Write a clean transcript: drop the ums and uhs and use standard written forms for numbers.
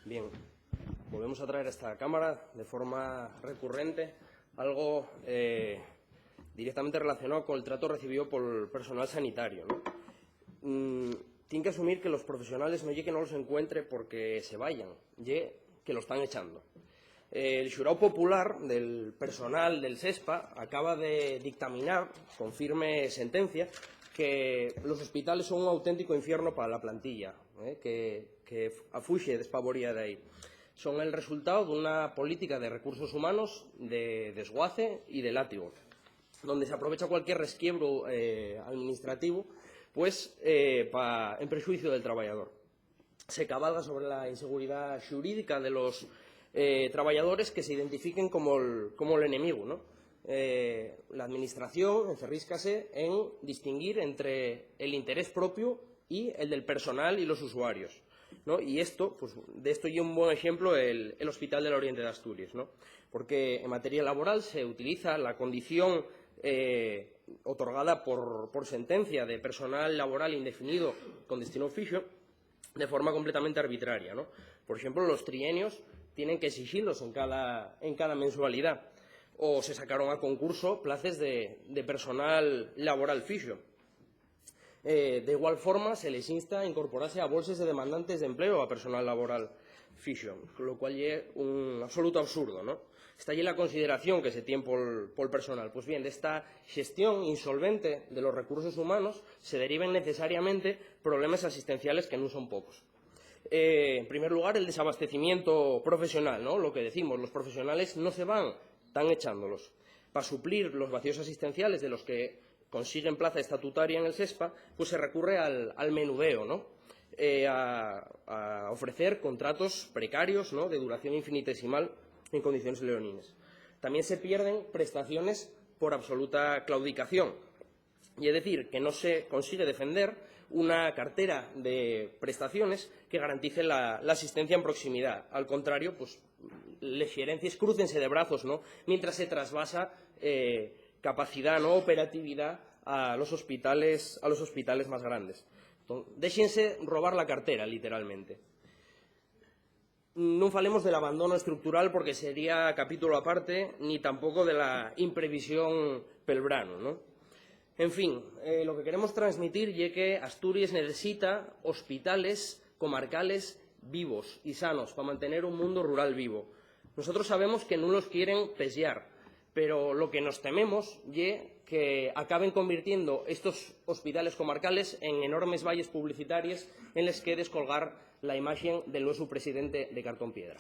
Bien, volvemos a traer a esta Cámara de forma recurrente algo directamente relacionado con el trato recibido por el personal sanitario, ¿no? Tienen que asumir que los profesionales no lleguen, no los encuentre porque se vayan, que lo están echando. El xurao popular del personal del SESPA acaba de dictaminar, con firme sentencia, que los hospitales son un auténtico infierno para la plantilla, que afuxe despavoría de ahí. Son el resultado de una política de recursos humanos de desguace y de látigo, donde se aprovecha cualquier resquiebro administrativo en prejuicio del trabajador. Se cabalga sobre la inseguridad xurídica de los trabajadores que se identifiquen como el enemigo, ¿no? La Administración encerríscase en distinguir entre el interés propio y el del personal y los usuarios, ¿no? Y de esto lleva un buen ejemplo el Hospital del Oriente de Asturias, ¿no? Porque en materia laboral se utiliza la condición otorgada por sentencia de personal laboral indefinido con destino fixo de forma completamente arbitraria, ¿no? Por ejemplo, los trienios tienen que exigirlos en cada mensualidad, o se sacaron a concurso plazas de personal laboral fixo. De igual forma, se les insta a incorporarse a bolsas de demandantes de empleo a personal laboral fixo, lo cual es un absoluto absurdo, ¿no? Está allí la consideración que se tiene por el personal. Pues bien, de esta gestión insolvente de los recursos humanos se derivan necesariamente problemas asistenciales que no son pocos. En primer lugar, el desabastecimiento profesional, ¿no? Lo que decimos, los profesionales no se van, están echándolos. Para suplir los vacíos asistenciales de los que consiguen plaza estatutaria en el SESPA, pues se recurre al menudeo, ¿no? A ofrecer contratos precarios, ¿no? De duración infinitesimal en condiciones leoninas. También se pierden prestaciones por absoluta claudicación. Y es decir, que no se consigue defender una cartera de prestaciones que garantice la asistencia en proximidad. Al contrario, pues les xerencias crúcense de brazos, ¿no? Mientras se trasvasa capacidad, ¿no? Operatividad a los hospitales más grandes. Entonces, déxense robar la cartera, literalmente. Non falemos del abandono estructural porque sería capítulo aparte, ni tampoco de la imprevisión pel brano, ¿no? En fin, lo que queremos transmitir es que Asturias necesita hospitales comarcales vivos y sanos para mantener un mundo rural vivo. Nosotros sabemos que no los quieren pesear, pero lo que nos tememos es que acaben convirtiendo estos hospitales comarcales en enormes valles publicitarios en los que descolgar la imagen del nuevo presidente de cartón piedra.